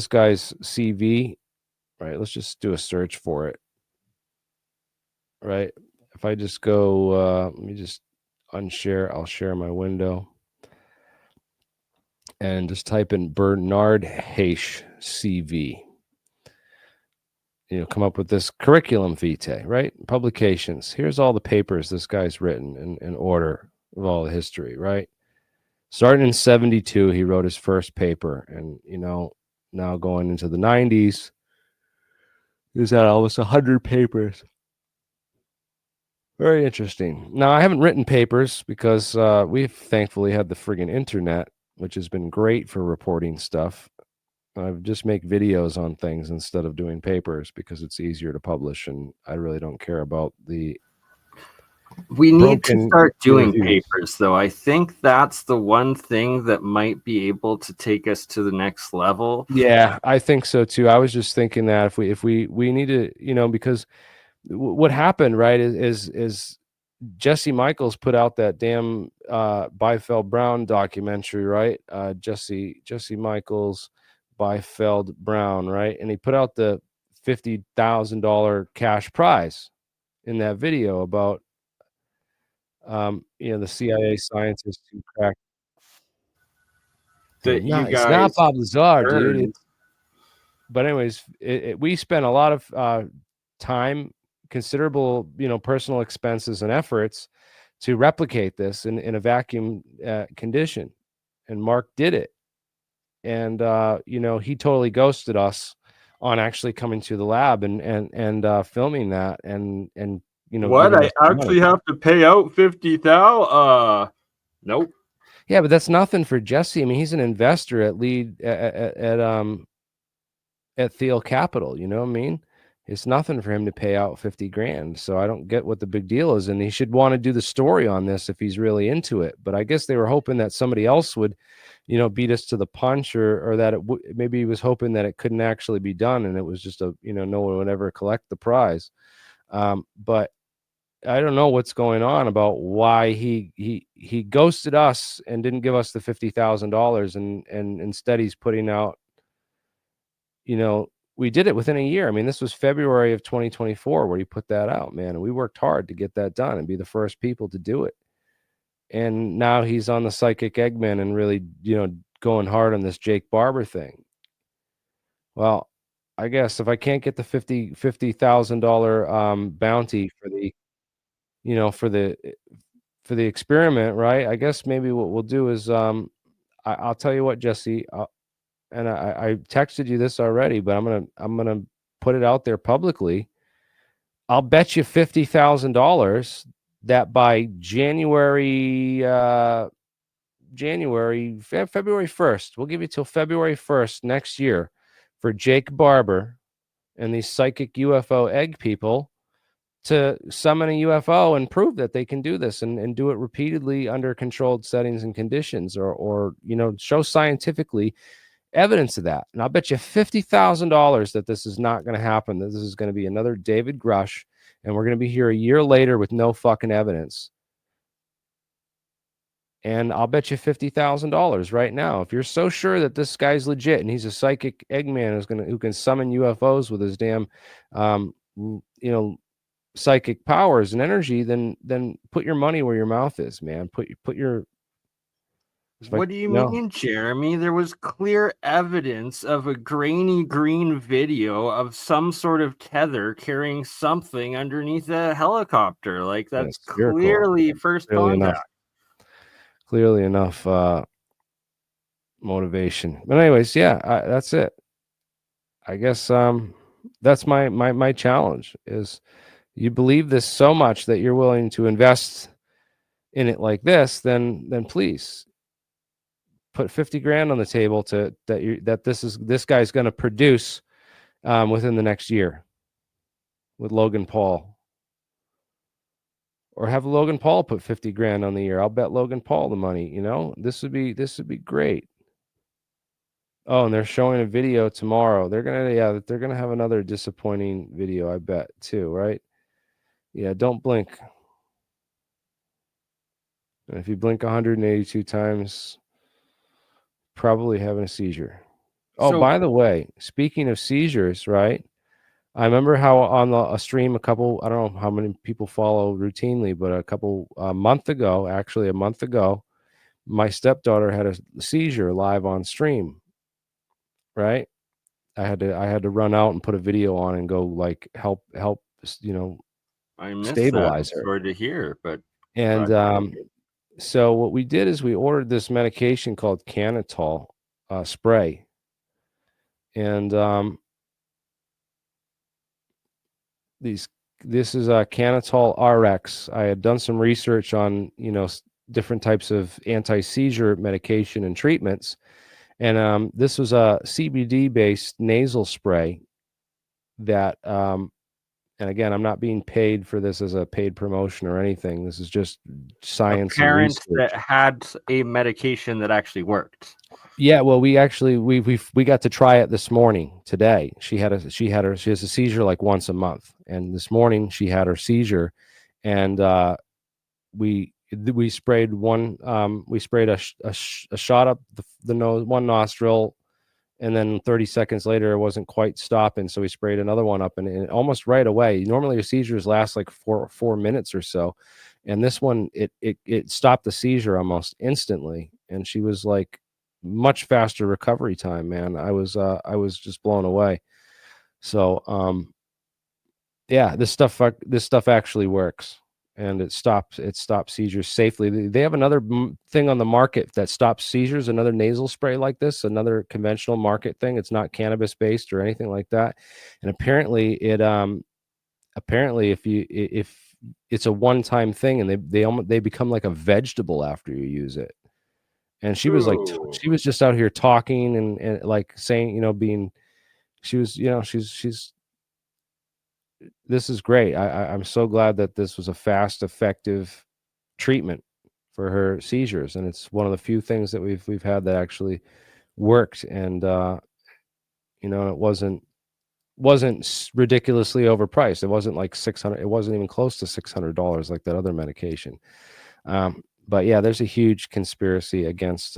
this guy's CV, right? Let's just do a search for it, right? If I just go, let me just unshare, I'll share my window and just type in Bernard Haish CV. Come up with this curriculum vitae, right? Publications. Here's all the papers this guy's written in order of all the history, right? Starting in 72, he wrote his first paper. And, now going into the 90s, he's had almost 100 papers. Very interesting. Now, I haven't written papers because we've thankfully had the friggin' internet, which has been great for reporting stuff. I just make videos on things instead of doing papers because it's easier to publish, and I really don't care about the We need to start doing reviews. papers, though. I think that's the one thing that might be able to take us to the next level. Yeah, I think so too. I was just thinking that if we need to, because what happened, right, is Jesse Michaels put out that damn Byfeld Brown documentary, right? Jesse Michaels, Byfeld Brown, right? And he put out the $50,000 cash prize in that video about the CIA scientists who cracked. That No, you it's not guys Bob Lazar, dude. earned. But anyways, we spent a lot of time, considerable, personal expenses and efforts to replicate this in a vacuum condition. And Mark did it. And, he totally ghosted us on actually coming to the lab and filming that and What? giving I us actually money. have to pay out 50,000? Nope. Yeah, but that's nothing for Jesse. I mean, he's an investor at Thiel Capital, you know what I mean? It's nothing for him to pay out 50 grand. So I don't get what the big deal is. And he should want to do the story on this if he's really into it. But I guess they were hoping that somebody else would, beat us to the punch, or that maybe he was hoping that it couldn't actually be done. And it was just no one would ever collect the prize. But I don't know what's going on about why he ghosted us and didn't give us the $50,000. And instead he's putting out, we did it within a year. I mean, this was February of 2024 where he put that out, man. And we worked hard to get that done and be the first people to do it. And now he's on the Psychic Eggman and really, going hard on this Jake Barber thing. Well, I guess if I can't get the $50,000 bounty for the, for the experiment, right? I guess maybe what we'll do is, I'll tell you what, Jesse, and I texted you this already, but I'm gonna put it out there publicly. I'll bet you $50,000 that by February 1st, we'll give you till February 1st next year for Jake Barber and these psychic UFO egg people to summon a UFO and prove that they can do this and do it repeatedly under controlled settings and conditions, or show scientifically evidence of that. And I'll bet you $50,000 that this is not going to happen, that this is going to be another David Grush, and we're going to be here a year later with no fucking evidence. And I'll bet you $50,000 right now. If you're so sure that this guy's legit and he's a psychic Eggman who can summon UFOs with his damn, psychic powers and energy, then put your money where your mouth is, man. Put your. What do you mean, Jeremy? There was clear evidence of a grainy green video of some sort of tether carrying something underneath a helicopter. Like, that's clearly first contact. Clearly enough motivation. But anyways, yeah, that's it. I guess that's my challenge is, you believe this so much that you're willing to invest in it like this, then please put 50 grand on the table that this guy's going to produce within the next year with Logan Paul. Or have Logan Paul put 50 grand on the year. I'll bet Logan Paul the money, This would be great. Oh, and they're showing a video tomorrow. They're gonna have another disappointing video, I bet, too, right? Yeah, don't blink. And if you blink 182 times, probably having a seizure. Oh, So by the way, speaking of seizures, right? I remember how on a stream I don't know how many people follow routinely, but a month ago, actually a month ago, my stepdaughter had a seizure live on stream, right? I had to run out and put a video on and go like help, I missed that. I'm stabilize her. sorry to hear, but And glad to make it. so what we did is we ordered this medication called Canatol spray, and these this is a Canatol RX. I had done some research on different types of anti-seizure medication and treatments, and this was a CBD based nasal spray that and again, I'm not being paid for this as a paid promotion or anything. This is just A science and parent that research. had a medication that actually worked. Yeah, well, we actually we got to try it this morning. Today, she has a seizure like once a month, and this morning she had her seizure, and we sprayed a shot up the nose, one nostril, and then 30 seconds later it wasn't quite stopping, so we sprayed another one up, and almost right away. Normally your seizures last like four minutes or so, and this one it stopped the seizure almost instantly, and she was like much faster recovery time, man. I was just blown away. So yeah, this stuff actually works, and it stops seizures safely. They have another thing on the market that stops seizures, another nasal spray like this, another conventional market thing. It's not cannabis based or anything like that, and apparently if it's a one time thing, and they become like a vegetable after you use it. And she was like Ooh. she was just out here talking and like saying, being she was, she's this is great. I'm so glad that this was a fast, effective treatment for her seizures, and it's one of the few things that we've had that actually worked. And it wasn't ridiculously overpriced. It wasn't like 600. It wasn't even close to $600 like that other medication. But yeah, there's a huge conspiracy against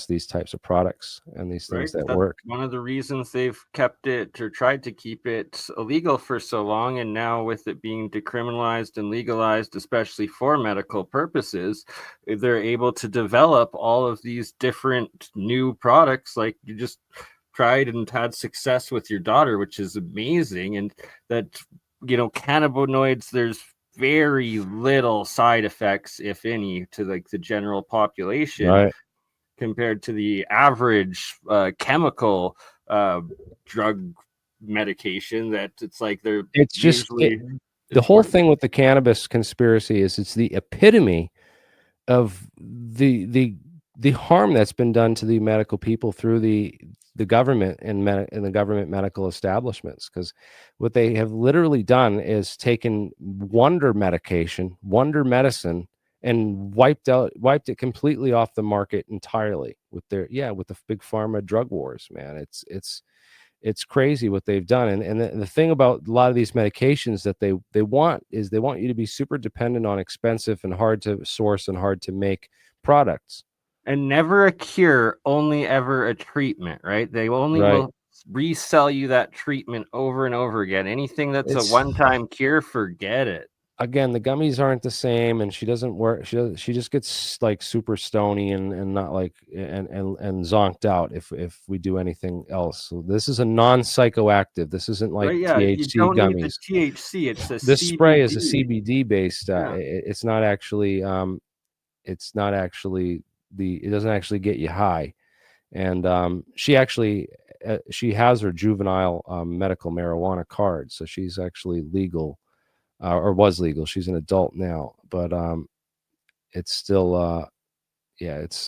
these types of products and these things Right. that That's work. one of the reasons they've kept it or tried to keep it illegal for so long. And now, with it being decriminalized and legalized, especially for medical purposes, they're able to develop all of these different new products. Like you just tried and had success with your daughter, which is amazing. And that, cannabinoids, there's very little side effects, if any, to like the general population Right. compared to the average chemical uh, drug medication that it's like they're It's just usually the it's whole worse. thing with the cannabis conspiracy is it's the epitome of the harm that's been done to the medical people through the government and the government medical establishments, because what they have literally done is taken wonder medicine, and wiped it completely off the market entirely with with the big pharma drug wars, man. It's crazy what they've done. And the thing about a lot of these medications that they want is they want you to be super dependent on expensive and hard to source and hard to make products. And never a cure, only ever a treatment, right? They only Right. will resell you that treatment over and over again. Anything that's a It's one-time cure, forget it. again, the gummies aren't the same, and she doesn't work. She just gets like super stony and not like and zonked out if we do anything else. So this is a non-psychoactive. This isn't like Right? Yeah, you THC don't need the gummies. THC. It's a This spray is a CBD. CBD based. Yeah. It's not actually it doesn't actually get you high. And she has her juvenile medical marijuana card, so she's actually legal, or was legal. She's an adult now, but it's still yeah, it's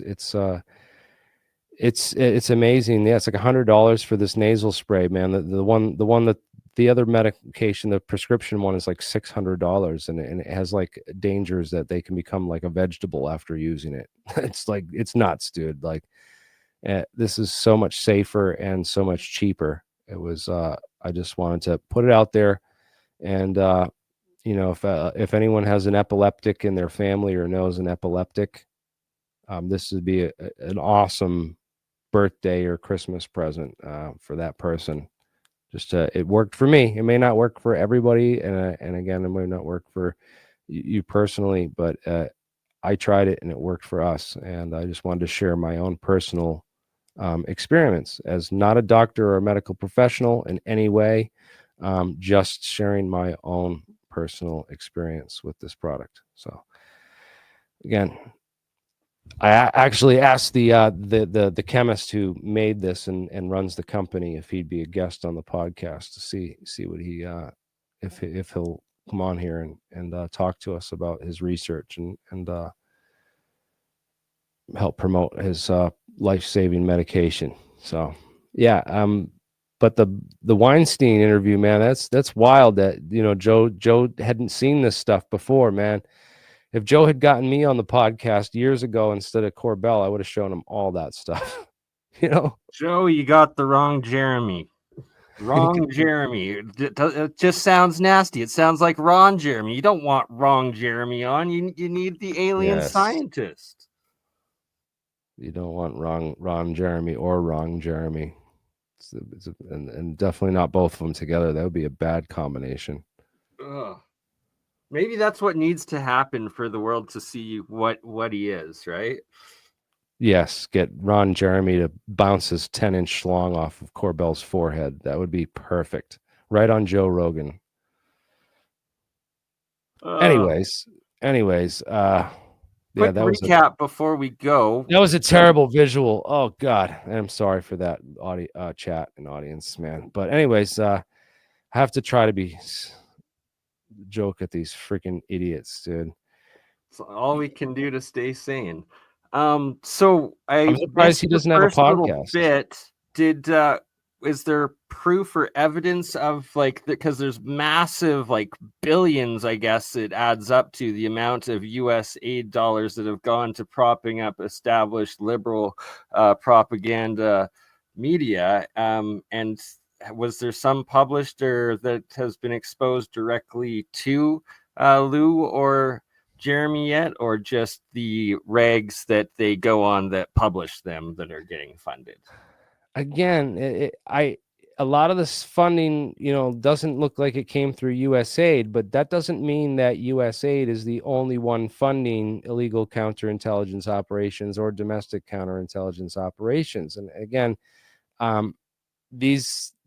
amazing. Yeah, it's like $100 for this nasal spray, man. The one that the other medication, the prescription one, is like $600, and it has like dangers that they can become like a vegetable after using it. It's like it's nuts, dude. Like this is so much safer and so much cheaper. It was. I just wanted to put it out there, and if anyone has an epileptic in their family or knows an epileptic, this would be an awesome birthday or Christmas present for that person. Just it worked for me. It may not work for everybody, and again, it may not work for you personally, but I tried it and it worked for us. And I just wanted to share my own personal experiments as not a doctor or a medical professional in any way, just sharing my own personal experience with this product. So again, I actually asked the chemist who made this and runs the company if he'd be a guest on the podcast to see what he if he'll come on here and talk to us about his research and help promote his life-saving medication. So yeah, but the Weinstein interview, man, that's wild that Joe hadn't seen this stuff before, man. If Joe had gotten me on the podcast years ago instead of Corbell, I would have shown him all that stuff. Joe, you got the wrong Jeremy. Wrong Jeremy. It just sounds nasty. It sounds like Ron Jeremy. You don't want wrong Jeremy on. You need the alien scientist. You don't want Ron Jeremy or wrong Jeremy. And definitely not both of them together. That would be a bad combination. Ugh. Maybe that's what needs to happen for the world to see what he is, right? Yes, get Ron Jeremy to bounce his 10-inch schlong off of Corbell's forehead. That would be perfect. Right on Joe Rogan. Anyways, quick recap before we go. That was a terrible visual. Oh God, I'm sorry for that chat and audience, man. But anyways, I have to try to be joke at these freaking idiots, dude. It's all we can do to stay sane. So I'm surprised he doesn't have a podcast. Is there proof or evidence of because there's massive billions, I guess it adds up to the amount of US aid dollars that have gone to propping up established liberal propaganda media, and was there some published or that has been exposed directly to Lou or Jeremy yet, or just the rags that they go on that publish them that are getting funded? Again, a lot of this funding, doesn't look like it came through USAID, but that doesn't mean that USAID is the only one funding illegal counterintelligence operations or domestic counterintelligence operations. And again,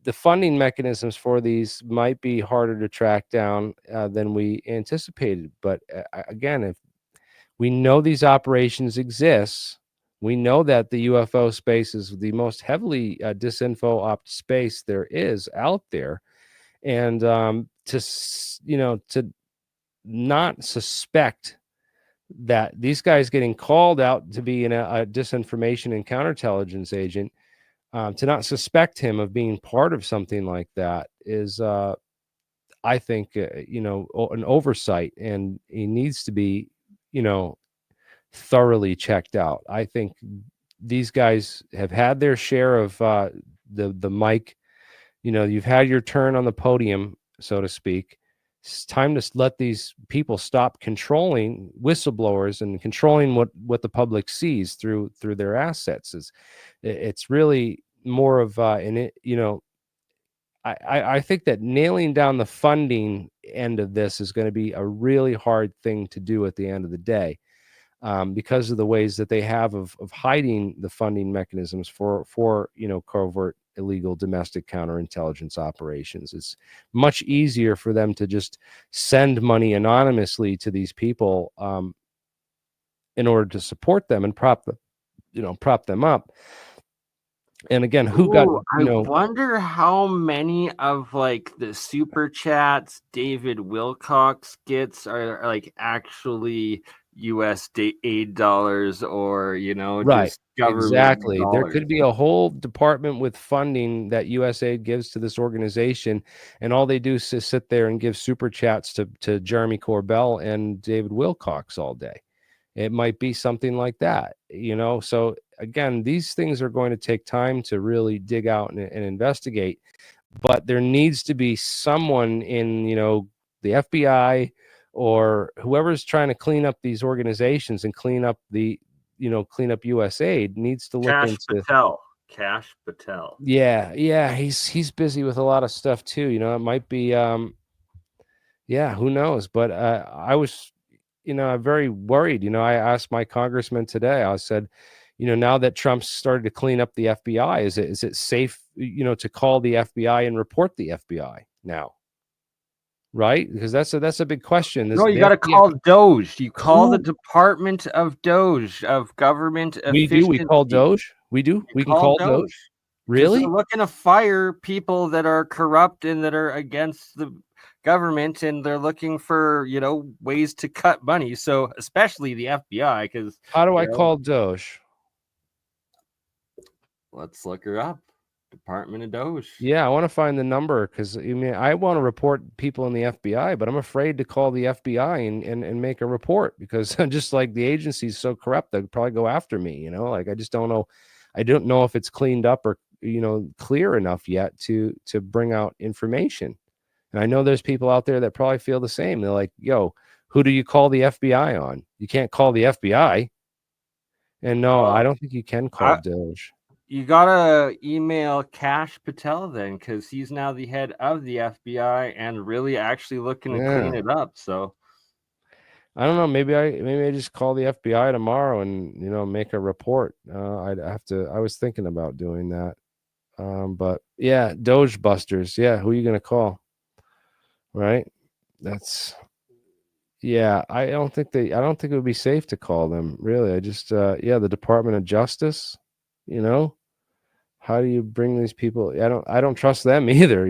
the funding mechanisms for these might be harder to track down than we anticipated. But again, if we know these operations exist, we know that the UFO space is the most heavily disinfo opt space there is out there, and to not suspect that these guys getting called out to be a disinformation and counterintelligence agent, to not suspect him of being part of something like that is, I think, an oversight, and he needs to be, thoroughly checked out. I think these guys have had their share of the mic. You've had your turn on the podium, so to speak. It's time to let these people stop controlling whistleblowers and controlling what the public sees through their assets. It's really more of I think that nailing down the funding end of this is going to be a really hard thing to do at the end of the day. Because of the ways that they have of hiding the funding mechanisms for covert illegal domestic counterintelligence operations. It's much easier for them to just send money anonymously to these people in order to support them and prop them up. And again, I wonder how many of the super chats David Wilcox gets are actually US aid dollars, or right, just government exactly dollars. There could be a whole department with funding that USAID gives to this organization, and all they do is sit there and give super chats to Jeremy Corbell and David Wilcox all day. It might be something like that, so again, these things are going to take time to really dig out and investigate, but there needs to be someone in the FBI or whoever's trying to clean up these organizations and clean up USAID needs to look Kash into Patel. Kash Patel. Yeah, he's busy with a lot of stuff too. It might be yeah, who knows? But I was, I'm very worried. I asked my congressman today. I said, now that Trump's started to clean up the FBI, is it safe, to call the FBI and report the FBI now? Right? Because that's a big question. No, you The got to FBI, call Doge. You call the who Department of Doge, of Government we call Efficiency. Doge. We do. You We can call call Doge. Doge. Because they're Really? looking to fire people that are corrupt and that are against the government, and they're looking for, ways to cut money. So especially the FBI, because, How do I call Doge? let's look her up. Department of Doge. Yeah, I want to find the number because I want to report people in the FBI, but I'm afraid to call the FBI and make a report because just like the agency's so corrupt, they'll probably go after me. Like I just don't know. I don't know if it's cleaned up or clear enough yet to bring out information. And I know there's people out there that probably feel the same. They're like, "Yo, who do you call the FBI on? You can't call the FBI." And no, I don't think you can call Doge. You gotta email Kash Patel then, because he's now the head of the FBI and really actually looking to clean it up. So I don't know. Maybe I just call the FBI tomorrow and make a report. I'd have to. I was thinking about doing that. But yeah, Doge Busters. Yeah, who are you gonna call? Right? That's yeah. I don't think it would be safe to call them. Really, I just yeah, the Department of Justice. You know, how do you bring these people? I don't trust them either.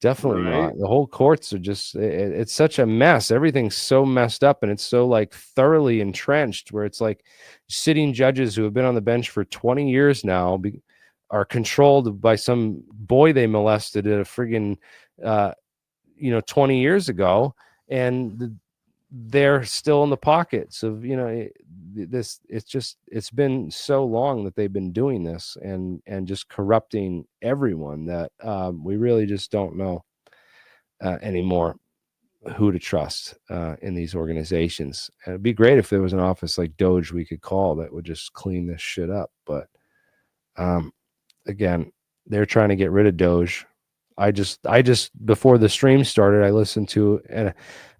Definitely right. not. The whole courts are just it's such a mess. Everything's so messed up and it's so like thoroughly entrenched where it's like sitting judges who have been on the bench for 20 years now are controlled by some boy they molested at a friggin' 20 years ago, and they're still in the pockets of this. It's been so long that they've been doing this and just corrupting everyone that we really just don't know anymore who to trust in these organizations. And it'd be great if there was an office like Doge we could call that would just clean this shit up. But again, they're trying to get rid of Doge. I just before the stream started, I listened to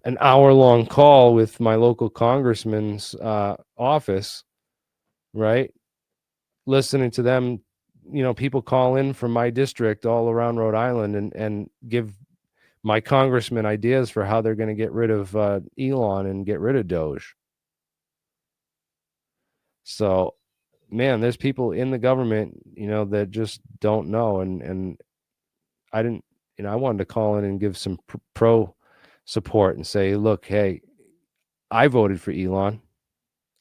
an hour-long call with my local congressman's office, right? Listening to them, people call in from my district all around Rhode Island and give my congressman ideas for how they're going to get rid of Elon and get rid of Doge. So, man, there's people in the government, that just don't know. And I didn't, I wanted to call in and give some pro support and say, look, hey, I voted for Elon.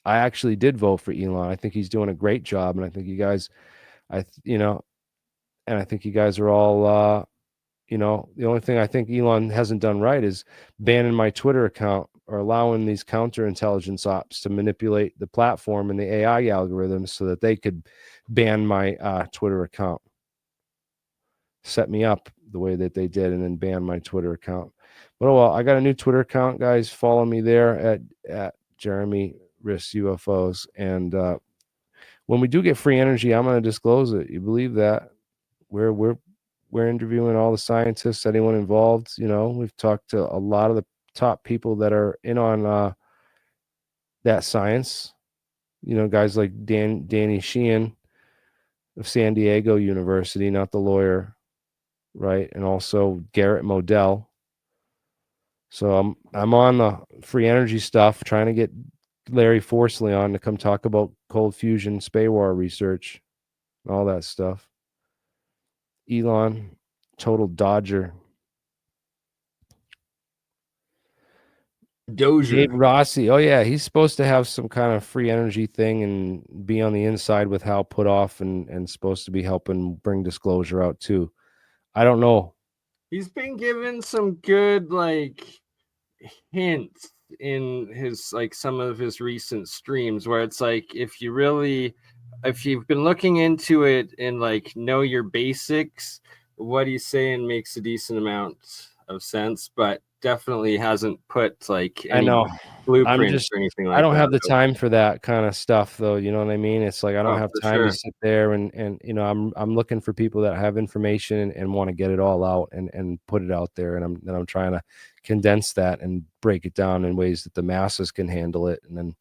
I actually did vote for Elon. I think he's doing a great job. And I think you guys, and I think you guys are all, the only thing I think Elon hasn't done right is banning my Twitter account or allowing these counterintelligence ops to manipulate the platform and the AI algorithms so that they could ban my Twitter account, set me up the way that they did, and then ban my Twitter account. But well, I got a new Twitter account, guys. Follow me there at Jeremy Riss UFOs. And when we do get free energy, I'm going to disclose it. You believe that? We're interviewing all the scientists, anyone involved. We've talked to a lot of the top people that are in on that science. Guys like Danny Sheehan of San Diego University, not the lawyer, right? And also Garrett Modell. So I'm on the free energy stuff, trying to get Larry Forsley on to come talk about cold fusion, SPAWAR research, and all that stuff. Elon, total dodger. Dozier. Dave Rossi. Oh yeah, he's supposed to have some kind of free energy thing and be on the inside with Hal Puthoff and supposed to be helping bring disclosure out too. I don't know. He's been given some good hints in his some of his recent streams where it's like if you've been looking into it and know your basics, what he's saying makes a decent amount of sense, but definitely hasn't put like I any know. blueprints or anything I like don't that. have the time for that kind of stuff though, you know what I mean? It's like I don't Oh, have for time to sure. sit there and you know, I'm looking for people that have information and want to get it all out and put it out there, and I'm trying to condense that and break it down in ways that the masses can handle it, and then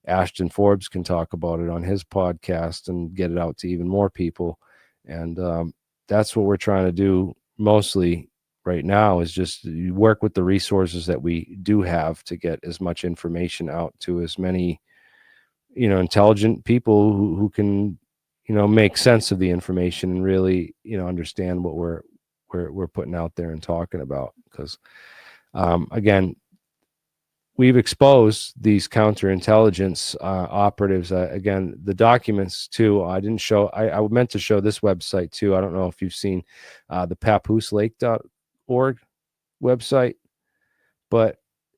Ashton Forbes can talk about it on his podcast and get it out to even more people. And that's what we're trying to do mostly right now, is just work with the resources that we do have to get as much information out to as many, you know, intelligent people who can, you know, make sense of the information and really, you know, understand what we're putting out there and talking about. Because again, we've exposed these counterintelligence operatives. Again, the documents too. I didn't show. I meant to show this website too. I don't know if you've seen the papooselake.org website, but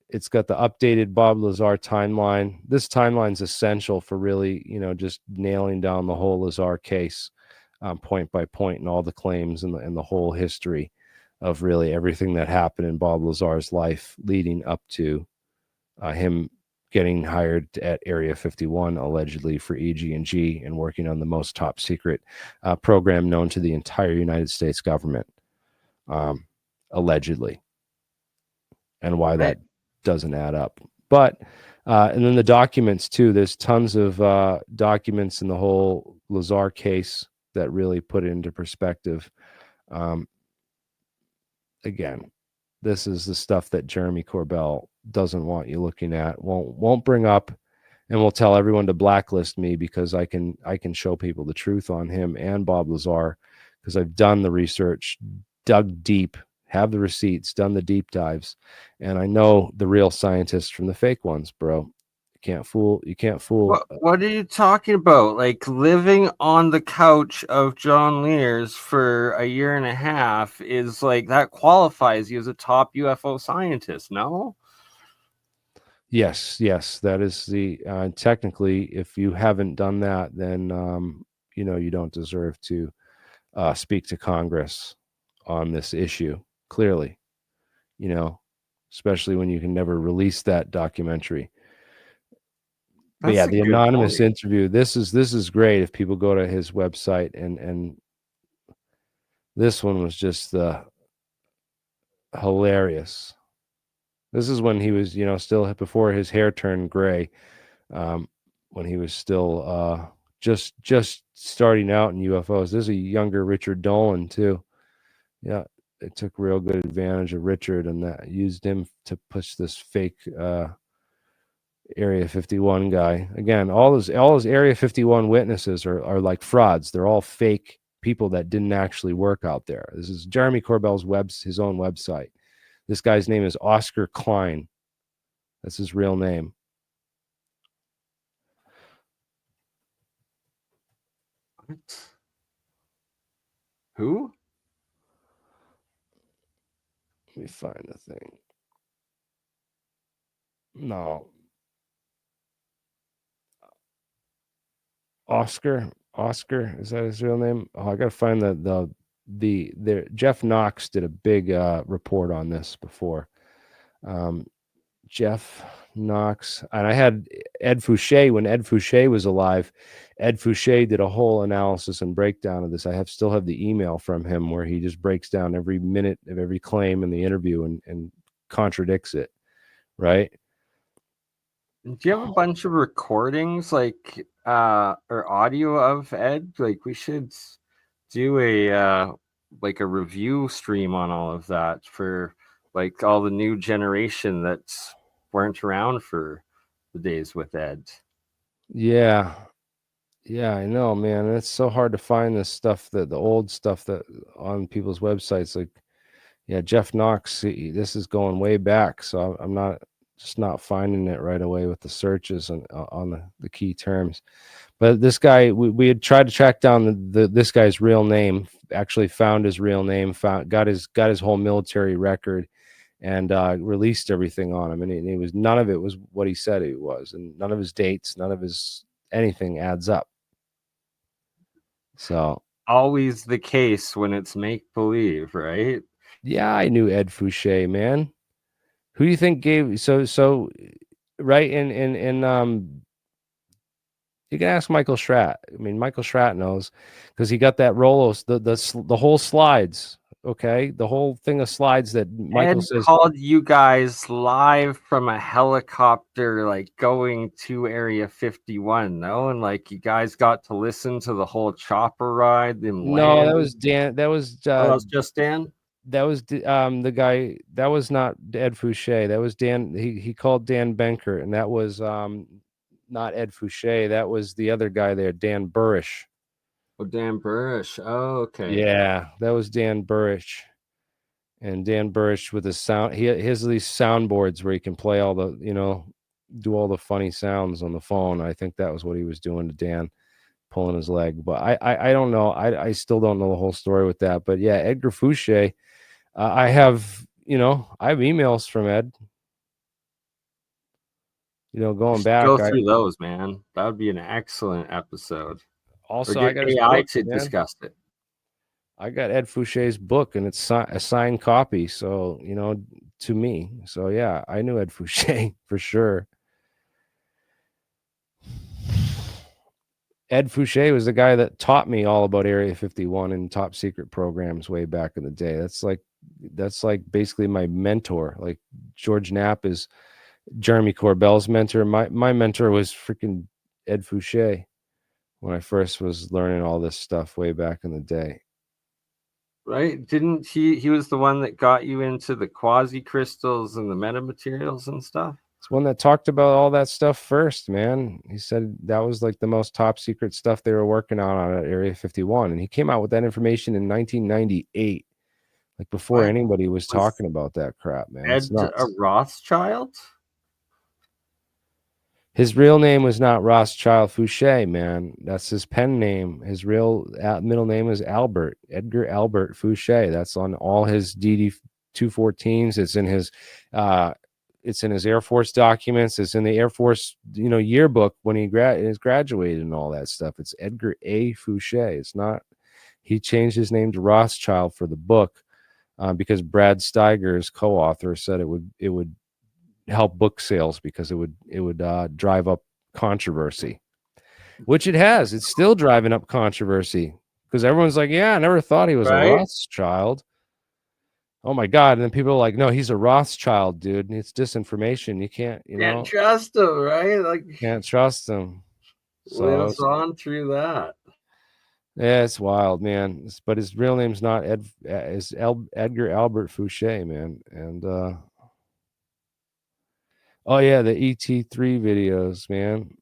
it's got the updated Bob Lazar timeline. This timeline is essential for really, you know, just nailing down the whole Lazar case, point by point, and all the claims and the whole history of really everything that happened in Bob Lazar's life leading up to him getting hired at Area 51 allegedly for EG&G and working on the most top secret program known to the entire United States government, allegedly, and why that doesn't add up. But and then the documents too. There's tons of documents in the whole Lazar case that really put it into perspective. Again, this is the stuff that Jeremy Corbell doesn't want you looking at, won't bring up, and will tell everyone to blacklist me because I can show people the truth on him and Bob Lazar, because I've done the research, dug deep, have the receipts, done the deep dives, and I know the real scientists from the fake ones, bro. You can't fool. What are you talking about? Like living on the couch of John Lear's for a year and a half is like that qualifies you as a top UFO scientist, no? Yes, that is the technically, if you haven't done that, then you know, you don't deserve to speak to Congress on this issue. Clearly, you know, especially when you can never release that documentary. But That's yeah, a the good anonymous point. interview. This is great if people go to his website, and this one was just hilarious. This is when he was, you know, still before his hair turned gray, um, when he was still just starting out in UFOs. There's a younger Richard Dolan too. Yeah, they took real good advantage of Richard and that used him to push this fake Area 51 guy. Again, all his Area 51 witnesses are like frauds. They're all fake people that didn't actually work out there. This is Jeremy Corbell's his own website. This guy's name is Oscar Klein. That's his real name. What? Who? Let me find the thing. No. Oscar, is that his real name? Oh, I gotta find the Jeff Knox did a big report on this before. Jeff Knox, and I had Ed Fouché when Ed Fouché was alive. Ed Fouché did a whole analysis and breakdown of this. Still have the email from him where he just breaks down every minute of every claim in the interview and contradicts it, right? Do you have a bunch of recordings like or audio of Ed? Like we should do a like a review stream on all of that for like all the new generation that weren't around for the days with Ed. Yeah. Yeah, I know, man. It's so hard to find this stuff, that the old stuff that on people's websites. Like, yeah, Jeff Knox. This is going way back, so I'm not finding it right away with the searches on the key terms. But this guy, we had tried to track down this guy's real name. Actually, found his real name. Got his whole military record, and released everything on him. And it was none of it was what he said it was, and none of his dates, none of his anything adds up. So Always the case when it's make believe, right? Yeah, I knew Ed Fouché, man. Who do you think gave so right in you can ask Michael Schratt. I mean, Michael Schratt knows because he got that Rolos, the whole slides. Okay, the whole thing of slides that Michael Ed says. called you guys live from a helicopter, like going to Area 51, no? And like you guys got to listen to the whole chopper ride, them No, that landing. was Dan. Oh, that's just Dan? That was the guy. That was not Ed Fouché. That was Dan. He called Dan Benker, and that was not Ed Fouché. That was the other guy there, Dan Burrish. Oh, Dan Burrish. Oh, okay. Yeah, that was Dan Burrish. And Dan Burrish with his sound, he has these soundboards where he can play all the, do all the funny sounds on the phone. I think that was what he was doing to Dan, pulling his leg. But I don't know. I still don't know the whole story with that. But yeah, Edgar Fouché. I have, I have emails from Ed. Going back. Go I through those, man. That would be an excellent episode. Or also I get got his AI book, to man. discuss it. I got Ed Fouché's book, and it's a signed copy. So to me. So yeah, I knew Ed Fouché for sure. Ed Fouché was the guy that taught me all about Area 51 and top secret programs way back in the day. That's like basically my mentor. Like George Knapp is Jeremy Corbell's mentor. My mentor was freaking Ed Fouché when I first was learning all this stuff way back in the day. Right? Didn't he was the one that got you into the quasi crystals and the metamaterials and stuff? It's one that talked about all that stuff first, man. He said that was like the most top secret stuff they were working on at Area 51. And he came out with that information in 1998, like before What? anybody was Was talking about that crap, man. It's Ed a nuts. Rothschild? His real name was not Rothschild Fouché, man. That's his pen name. His real middle name is Albert, Edgar Albert Fouché. That's on all his DD 214s. It's in his Air Force documents. It's in the Air Force, yearbook when he is graduated and all that stuff. It's Edgar A. Fouché. It's not. He changed his name to Rothschild for the book because Brad Steiger's co-author said it would help book sales because it would drive up controversy, which it has. It's still driving up controversy because everyone's like, yeah, I never thought he was a Right? Rothschild. Oh my God. And then people are like, no, he's a Rothschild, dude. It's disinformation. You can't, Can't trust him, right? Like, can't trust him. So lives on through that. yeah, it's wild, man. But his real name's not Edgar Albert Fouché, man. And oh yeah, the ET3 videos, man.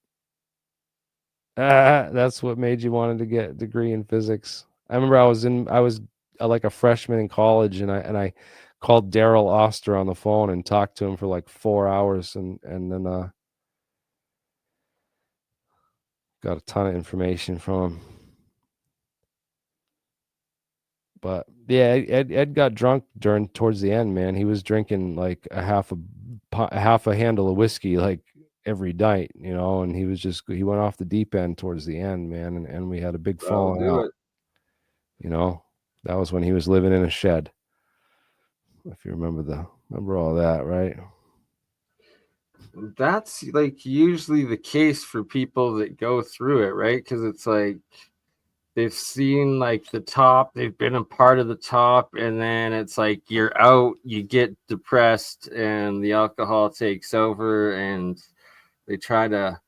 That's what made you wanted to get a degree in physics. I remember I was like a freshman in college, and I called Daryl Oster on the phone and talked to him for like 4 hours, and then got a ton of information from him. But yeah, Ed got drunk towards the end, man. He was drinking like a half a handle of whiskey like every night, and he went off the deep end towards the end, man, and we had a big That'll falling do out. it. That was when he was living in a shed. If you remember all that, right? That's like usually the case for people that go through it, right? Because it's like they've seen like the top, they've been a part of the top, and then it's like you're out, you get depressed, and the alcohol takes over, and they try to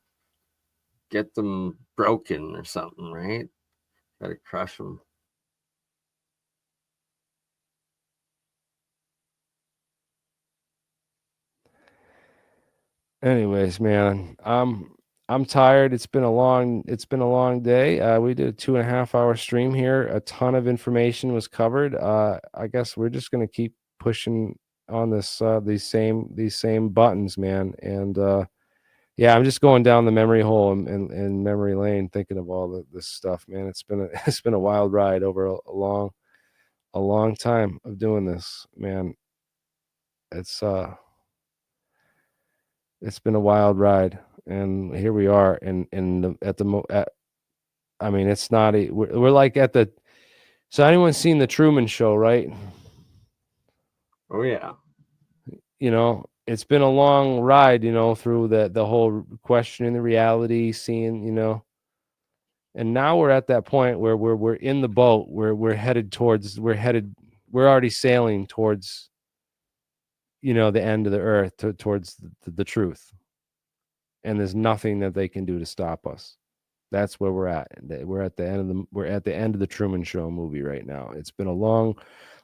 get them broken or something, right? Try to crush them. Anyways, man, I'm tired. It's been a long day. We did a 2.5 hour stream here. A ton of information was covered. I guess we're just gonna keep pushing on these same buttons, man. And yeah, I'm just going down the memory hole in memory lane, thinking of all this stuff, man. It's been a wild ride over a long time of doing this, man. It's it's been a wild ride, and here we are. And I mean, it's not we're like at the. So anyone seen the Truman Show, right? Oh yeah. It's been a long ride, through the whole questioning the reality, seeing, and now we're at that point where we're in the boat, where we're already sailing towards, the end of the earth, towards the truth. And there's nothing that they can do to stop us. That's where we're at. We're at the end of the Truman Show movie right now. It's been a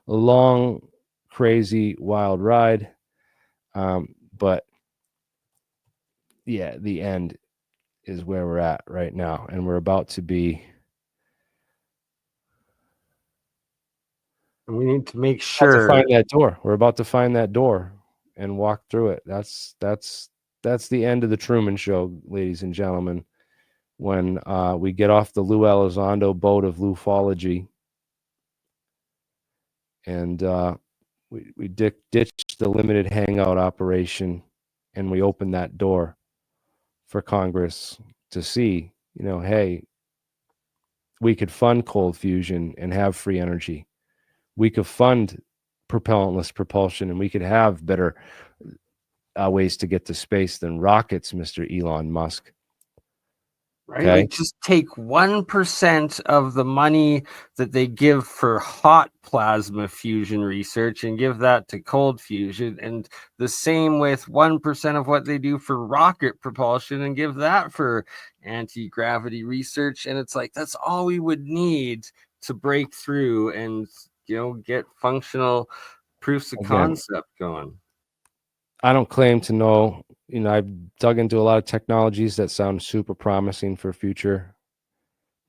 long, crazy, wild ride. But yeah, the end is where we're at right now, and we're about to be. And we need to make sure find that door. We're about to find that door and walk through it. That's the end of the Truman Show, ladies and gentlemen. When we get off the Lou Elizondo boat of lufology, and we ditch the limited hangout operation, and we open that door for Congress to see, hey, we could fund cold fusion and have free energy. We could fund propellantless propulsion, and we could have better ways to get to space than rockets, Mr. Elon Musk. right? Like, just take 1% of the money that they give for hot plasma fusion research and give that to cold fusion, and the same with 1% of what they do for rocket propulsion and give that for anti-gravity research. And it's like, that's all we would need to break through and, get functional proofs of concept going. I don't claim to know, I've dug into a lot of technologies that sound super promising for future,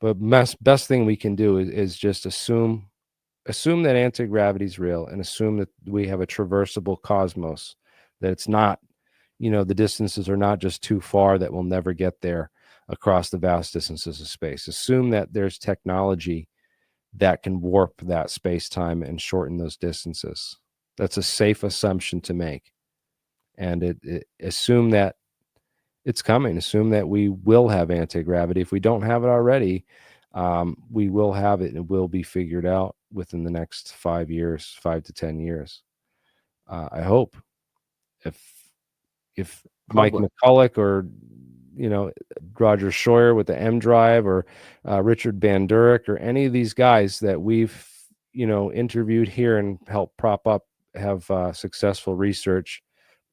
but best thing we can do is just assume that anti-gravity is real, and assume that we have a traversable cosmos, that it's not, the distances are not just too far that we'll never get there across the vast distances of space. Assume that there's technology that can warp that space-time and shorten those distances. That's a safe assumption to make. And assume that it's coming. Assume that we will have anti-gravity. If we don't have it already, we will have it, and it will be figured out within the next 5 to 10 years. I hope. If Mike McCulloch, or Roger Scheuer with the M Drive, or Richard Bandurek, or any of these guys that we've interviewed here and helped prop up have successful research,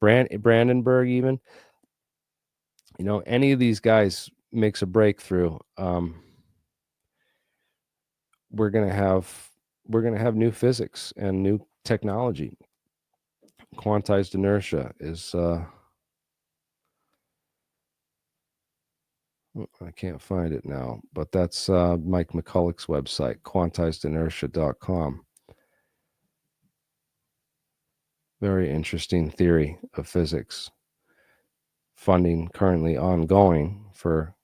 Brandenburg even, any of these guys makes a breakthrough, we're gonna have new physics and new technology. Quantized inertia is I can't find it now, but that's Mike McCulloch's website, quantizedinertia.com. Very interesting theory of physics. Funding currently ongoing for,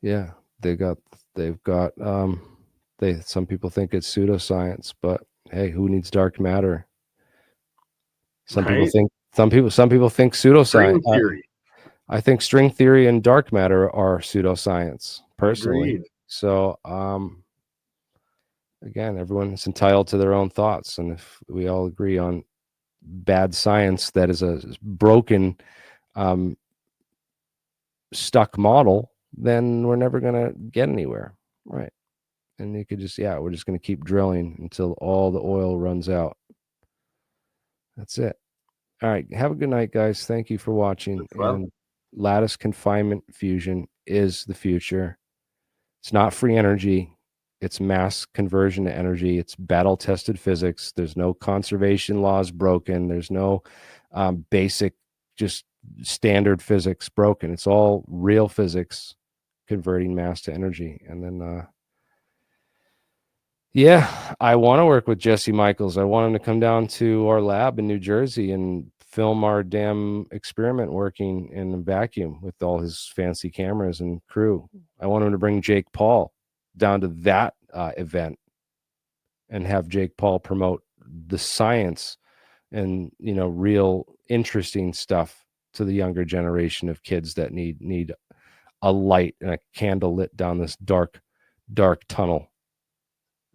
some people think it's pseudoscience, but hey, who needs dark matter? Some people think pseudoscience. String theory. I think string theory and dark matter are pseudoscience, personally. Agreed. So, again, everyone's entitled to their own thoughts, and if we all agree on bad science that is a broken, stuck model, then we're never going to get anywhere, right? And you could just, we're just going to keep drilling until all the oil runs out. That's it. All right. Have a good night, guys. Thank you for watching. And lattice confinement fusion is the future. It's not free energy. It's mass conversion to energy. It's battle-tested physics. There's no conservation laws broken. There's no basic, just standard physics broken. It's all real physics converting mass to energy. And then, I want to work with Jesse Michaels. I want him to come down to our lab in New Jersey and film our damn experiment working in a vacuum with all his fancy cameras and crew. I want him to bring Jake Paul down to that event and have Jake Paul promote the science and real interesting stuff to the younger generation of kids that need a light and a candle lit down this dark tunnel.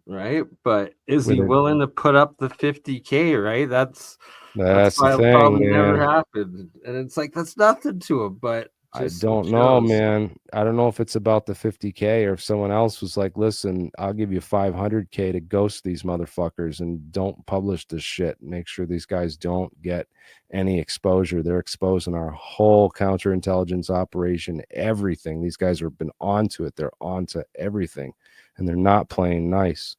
right? But is he With it, willing to put up the 50K, right? That's that's the why it'll thing, probably never man. happen. And it's like that's nothing to him, but I just don't know, shows. man. I don't know if it's about the 50K or if someone else was like, listen, I'll give you 500K to ghost these motherfuckers and don't publish this shit. Make sure these guys don't get any exposure. They're exposing our whole counterintelligence operation, everything. These guys have been onto it. They're onto everything, and they're not playing nice.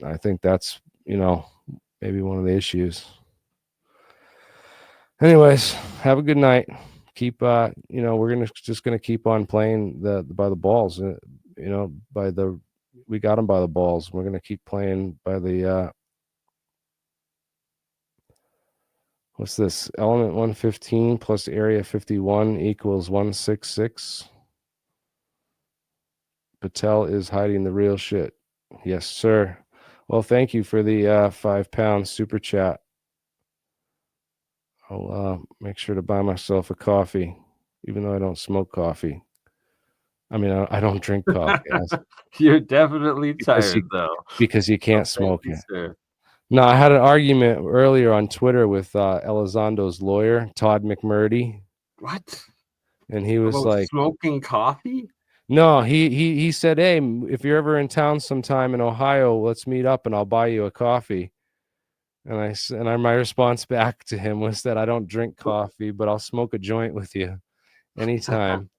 I think that's, maybe one of the issues. Anyways, have a good night. Keep we're just gonna keep on playing by the balls. We got them by the balls. We're gonna keep playing by the what's this? Element 115 plus area 51 equals 166. Patel is hiding the real shit. Yes, sir. Well, thank you for the £5 super chat. I'll make sure to buy myself a coffee, even though I don't smoke coffee. I mean, I don't drink coffee. You're definitely because tired, though. because you Oh, can't thank smoke you, it. sir. No, I had an argument earlier on Twitter with Elizondo's lawyer, Todd McMurdy, What? and he was About like, smoking coffee? "No," he said, "Hey, if you're ever in town sometime in Ohio, let's meet up and I'll buy you a coffee." My response back to him was that I don't drink coffee, but I'll smoke a joint with you anytime.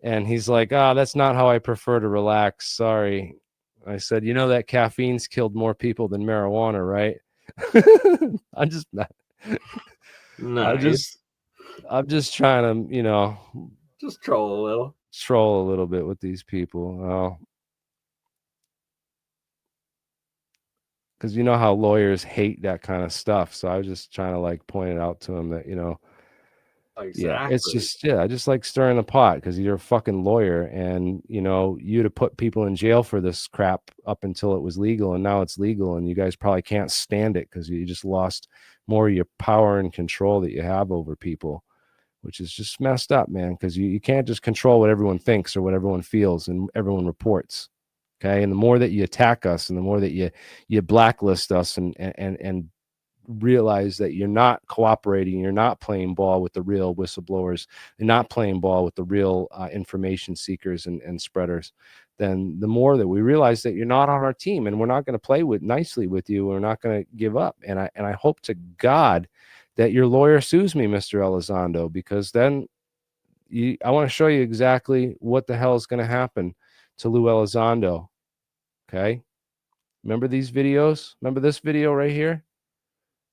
And he's like, that's not how I prefer to relax. Sorry. I said, that caffeine's killed more people than marijuana, right? I'm just not. I just, Nice. I'm just trying to, Just troll a little. troll a little bit with these people. Because you know how lawyers hate that kind of stuff. So I was just trying to like point it out to him that, yeah, it's Exactly. just, I just like stirring the pot because you're a fucking lawyer and, you'd have put people in jail for this crap up until it was legal and now it's legal and you guys probably can't stand it because you just lost more of your power and control that you have over people, which is just messed up, man, because you can't just control what everyone thinks or what everyone feels and everyone reports. Okay. And the more that you attack us and the more that you blacklist us and realize that you're not cooperating, you're not playing ball with the real whistleblowers, you're not playing ball with the real information seekers and spreaders, then the more that we realize that you're not on our team and we're not going to play nicely with you, we're not going to give up. And I hope to God that your lawyer sues me, Mr. Elizondo, because then I want to show you exactly what the hell is going to happen to Lou Elizondo. Okay. Remember these videos? Remember this video right here?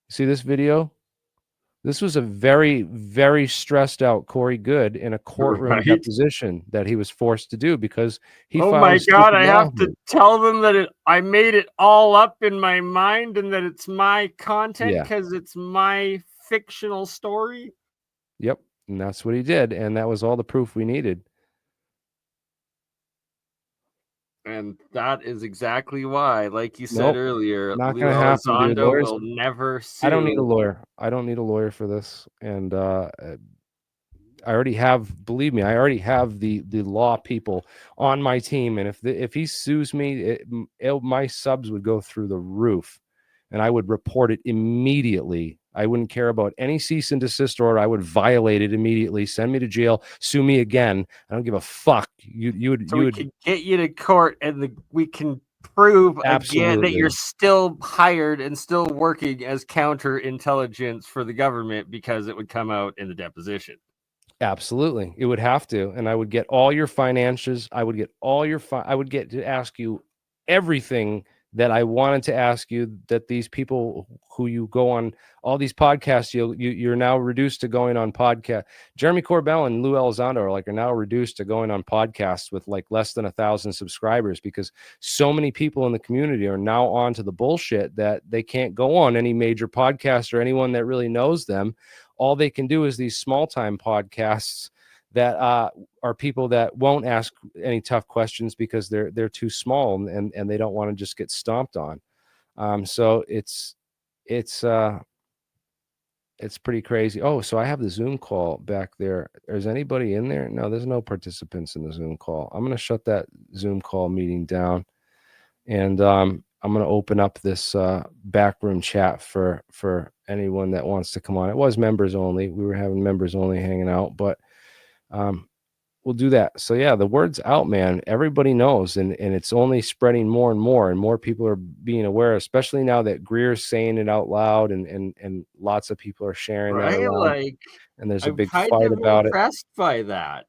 See this video? This was a very, very stressed out Corey Good in a courtroom Right? deposition that he was forced to do because he Oh filed a my God, stupid I have to lawsuit. tell them that I made it all up in my mind and that it's my content Yeah. because it's my fictional story. Yep. And that's what he did. And that was all the proof we needed. And that is exactly why, like you said Nope. earlier, Not Lou going to happen, dude. Elizondo Lawyers. will never I don't need a sue. lawyer. I don't need a lawyer for this. And I already have, believe me, I already have the law people on my team, and if he sues me, my subs would go through the roof, and I would report it immediately. I wouldn't care about any cease and desist order. I would violate it immediately. Send me to jail. Sue me again. I don't give a fuck. So You we would can get you to court and we can prove again that you're absolutely. still hired and still working as counterintelligence for the government because it would come out in the deposition. Absolutely. It would have to. And I would get all your financials. I would get all your I would get to ask you everything that I wanted to ask you, that these people who you go on all these podcasts, you're now reduced to going on podcast. Jeremy Corbell and Lou Elizondo are now reduced to going on podcasts with like less than 1,000 subscribers because so many people in the community are now on to the bullshit that they can't go on any major podcast or anyone that really knows them. All they can do is these small time podcasts that are people that won't ask any tough questions because they're too small and they don't want to just get stomped on. So it's pretty crazy. Oh, so I have the Zoom call back there. Is anybody in there? No, there's no participants in the Zoom call. I'm going to shut that Zoom call meeting down. And I'm going to open up this backroom chat for anyone that wants to come on. It was members only. We were having members only hanging out, but we'll do that. So yeah, the word's out, man. Everybody knows, and it's only spreading more and more people are being aware, especially now that Greer's saying it out loud, and lots of people are sharing that Right? around, Like, and there's a I'm big kind fight of about it. impressed by that.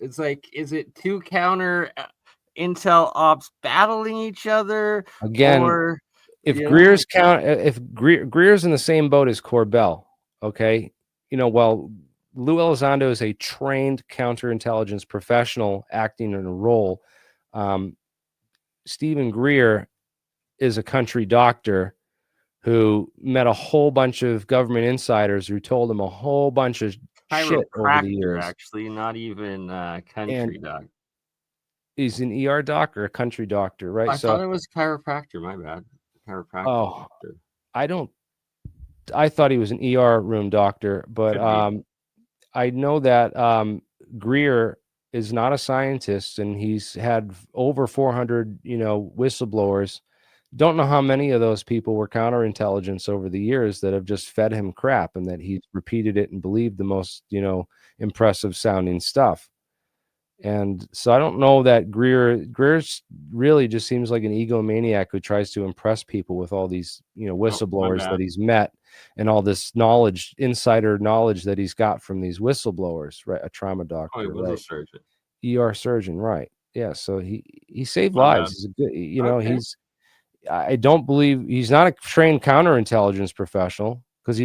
It's like, is it two counter intel ops battling each other, Again, or if you know? Greer's in the same boat as Corbell, okay, well, Lou Elizondo is a trained counterintelligence professional acting in a role. Stephen Greer is a country doctor who met a whole bunch of government insiders who told him a whole bunch of shit over the Chiropractor, years. actually, not even And country doc. he's an ER doc or a country doctor, right? I thought So, it was chiropractor. My bad. Chiropractic oh, doctor. I thought he was an ER room doctor, but Could be. I know that Greer is not a scientist, and he's had over 400, whistleblowers. Don't know how many of those people were counterintelligence over the years that have just fed him crap, and that he's repeated it and believed the most, impressive sounding stuff. And so I don't know that Greer's really just seems like an egomaniac who tries to impress people with all these, Oh, my whistleblowers bad. that he's met, and all this knowledge, insider knowledge that he's got from these whistleblowers, right? A trauma Oh, he doctor, was a right? surgeon. ER surgeon, right? Yeah. So he saved My bad. lives. He's a good, Okay. I don't believe he's not a trained counterintelligence professional, because he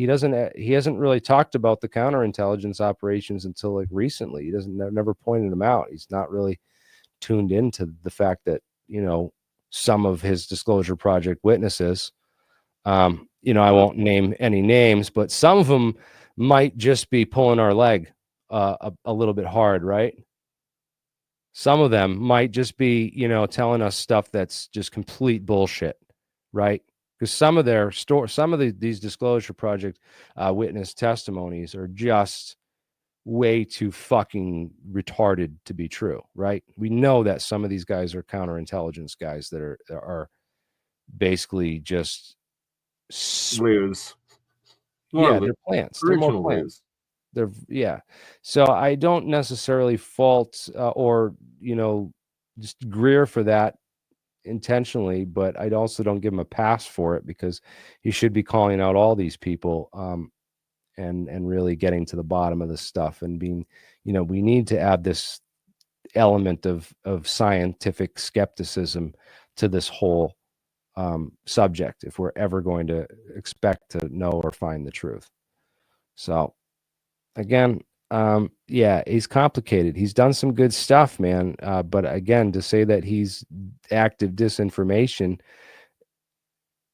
hasn't really talked about the counterintelligence operations until like recently. He doesn't never pointed them out. He's not really tuned into the fact that, some of his disclosure project witnesses, I Well, won't name any names, but some of them might just be pulling our leg a little bit hard, right? Some of them might just be, telling us stuff that's just complete bullshit, right? Because some of these disclosure project witness testimonies are just way too fucking retarded to be true, right? We know that some of these guys are counterintelligence guys that are basically just lose. More yeah, lose. they're plants. They're more Original plants. lose. They're yeah. So I don't necessarily fault or just Greer for that intentionally, but I also don't give him a pass for it, because he should be calling out all these people, and really getting to the bottom of this stuff, and being, we need to add this element of scientific skepticism to this whole subject if we're ever going to expect to know or find the truth. So again, yeah, he's complicated. He's done some good stuff, man. But again, to say that he's active disinformation,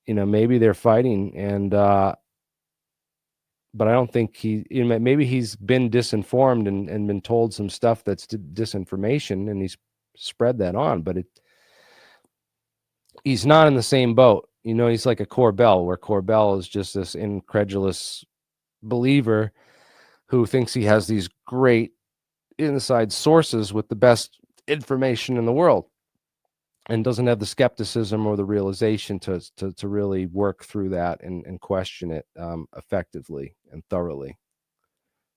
maybe they're fighting, and but I don't think maybe he's been disinformed and been told some stuff that's disinformation, and he's spread that on. But he's not in the same boat. He's like a Corbell, where Corbell is just this incredulous believer who thinks he has these great inside sources with the best information in the world, and doesn't have the skepticism or the realization to really work through that and question it effectively and thoroughly.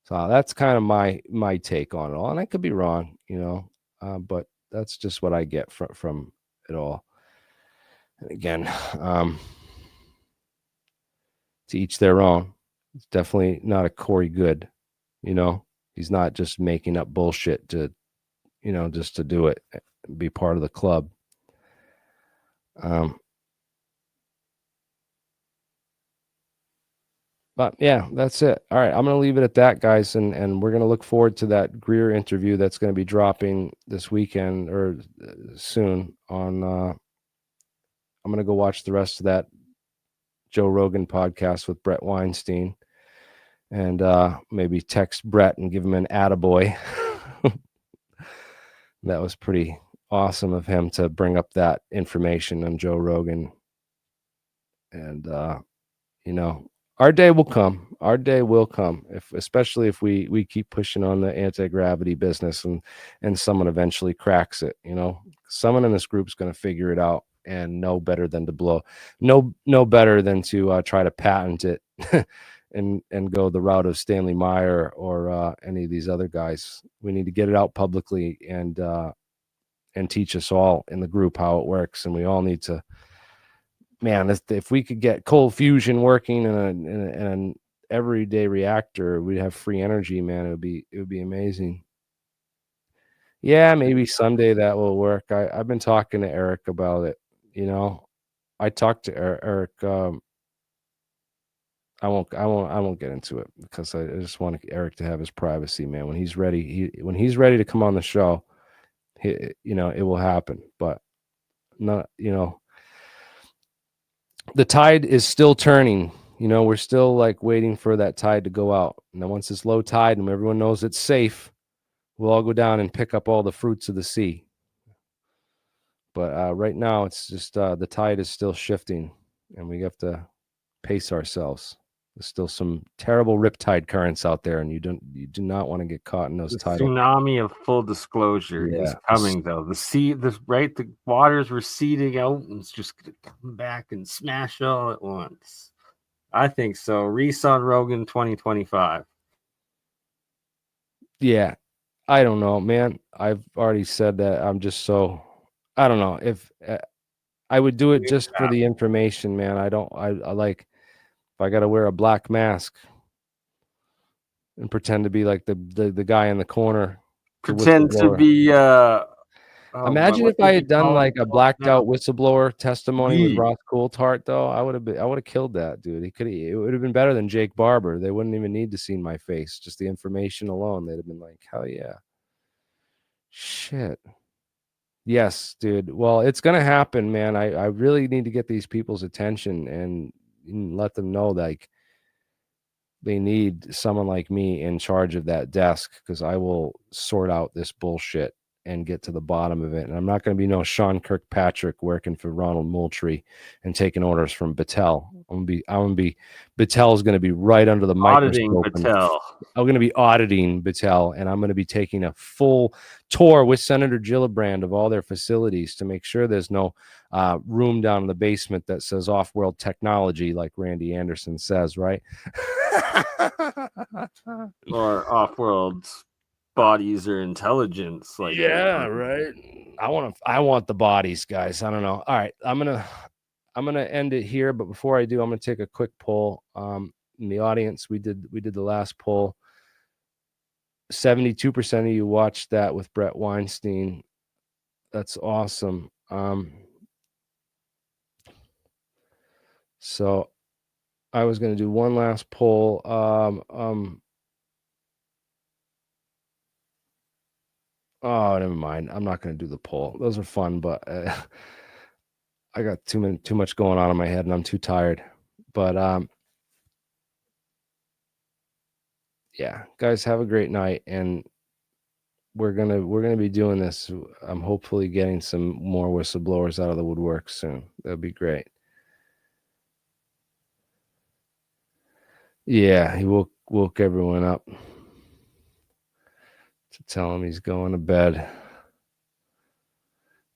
So that's kind of my take on it all, and I could be wrong, but that's just what I get from it all. And again, to each their own. It's definitely not a Corey Good, He's not just making up bullshit to, just to do it, be part of the club. But yeah, that's it. All right, I'm going to leave it at that, guys, and we're going to look forward to that Greer interview that's going to be dropping this weekend or soon on. I'm going to go watch the rest of that Joe Rogan podcast with Brett Weinstein, and maybe text Brett and give him an attaboy. That was pretty awesome of him to bring up that information on Joe Rogan. And, Our day will come. Our day will come, especially if we keep pushing on the anti-gravity business, and someone eventually cracks it. Someone in this group is going to figure it out and know better than to know better than to try to patent it and go the route of Stanley Meyer or any of these other guys. We need to get it out publicly and teach us all in the group how it works, and we all need to. Man, if we could get cold fusion working in an everyday reactor, we'd have free energy, man. It would be amazing. Yeah, maybe someday that will work. I've been talking to Eric about it. I talked to Eric. I won't get into it because I just want Eric to have his privacy, man. When he's ready, when he's ready to come on the show, it will happen. But not, the tide is still turning. We're still like waiting for that tide to go out. And then once it's low tide and everyone knows it's safe, we'll all go down and pick up all the fruits of the sea. But right now, it's just the tide is still shifting, and we have to pace ourselves. There's still some terrible riptide currents out there, and you do not want to get caught in those The tidal. tsunami of full disclosure is coming, though. The waters receding out, and it's just gonna come back and smash all at once. I think so. Reese on Rogan 2025. Yeah, I don't know, man. I've already said that. I'm just so. I don't know if I would do it just for the information, man. I like if I got to wear a black mask and pretend to be like the guy in the corner. Pretend to be Imagine if I had done like a blacked out whistleblower testimony with Ross Coulthart, though. I would have killed that dude. It would have been better than Jake Barber. They wouldn't even need to see my face, just the information alone. They'd have been like, hell yeah. Shit. Yes, dude. Well, it's gonna happen, man. I really need to get these people's attention and let them know like they need someone like me in charge of that desk, because I will sort out this bullshit and get to the bottom of it. And I'm not going to be no Sean Kirkpatrick working for Ronald Moultrie and taking orders from Battelle. I'm gonna be Battelle's going to be right under the microscope. I'm going to be auditing Battelle, and I'm going to be taking a full tour with Senator Gillibrand of all their facilities to make sure there's no room down in the basement that says off-world technology, like Randy Anderson says, right? Or off-world bodies or intelligence, like right. I want the bodies, guys. I don't know. All right, I'm gonna end it here, but before I do, I'm gonna take a quick poll. In the audience, we did the last poll. 72% of you watched that with Brett Weinstein. That's awesome. So I was going to do one last poll. Oh, never mind. I'm not going to do the poll. Those are fun, but I got too much going on in my head, and I'm too tired. But yeah, guys, have a great night, and we're gonna be doing this. I'm hopefully getting some more whistleblowers out of the woodwork soon. That'd be great. Yeah, he woke everyone up to tell him he's going to bed.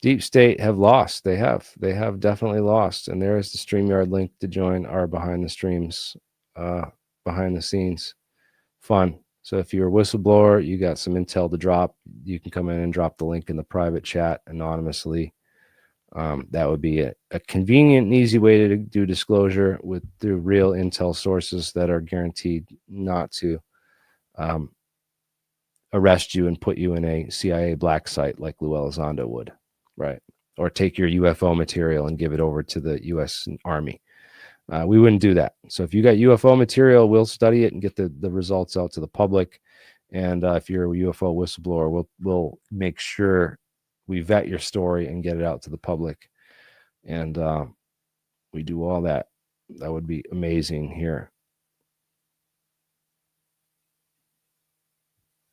Deep State have lost. They have definitely lost. And there is the StreamYard link to join our behind the streams, behind the scenes fun. So if you're a whistleblower, you got some intel to drop, you can come in and drop the link in the private chat anonymously. That would be a convenient and easy way to do disclosure through real intel sources that are guaranteed not to arrest you and put you in a CIA black site like Lou Elizondo would, right? Or take your UFO material and give it over to the U.S. Army. We wouldn't do that. So if you got UFO material, we'll study it and get the results out to the public. And if you're a UFO whistleblower, we'll make sure we vet your story and get it out to the public. And we do all that. That would be amazing here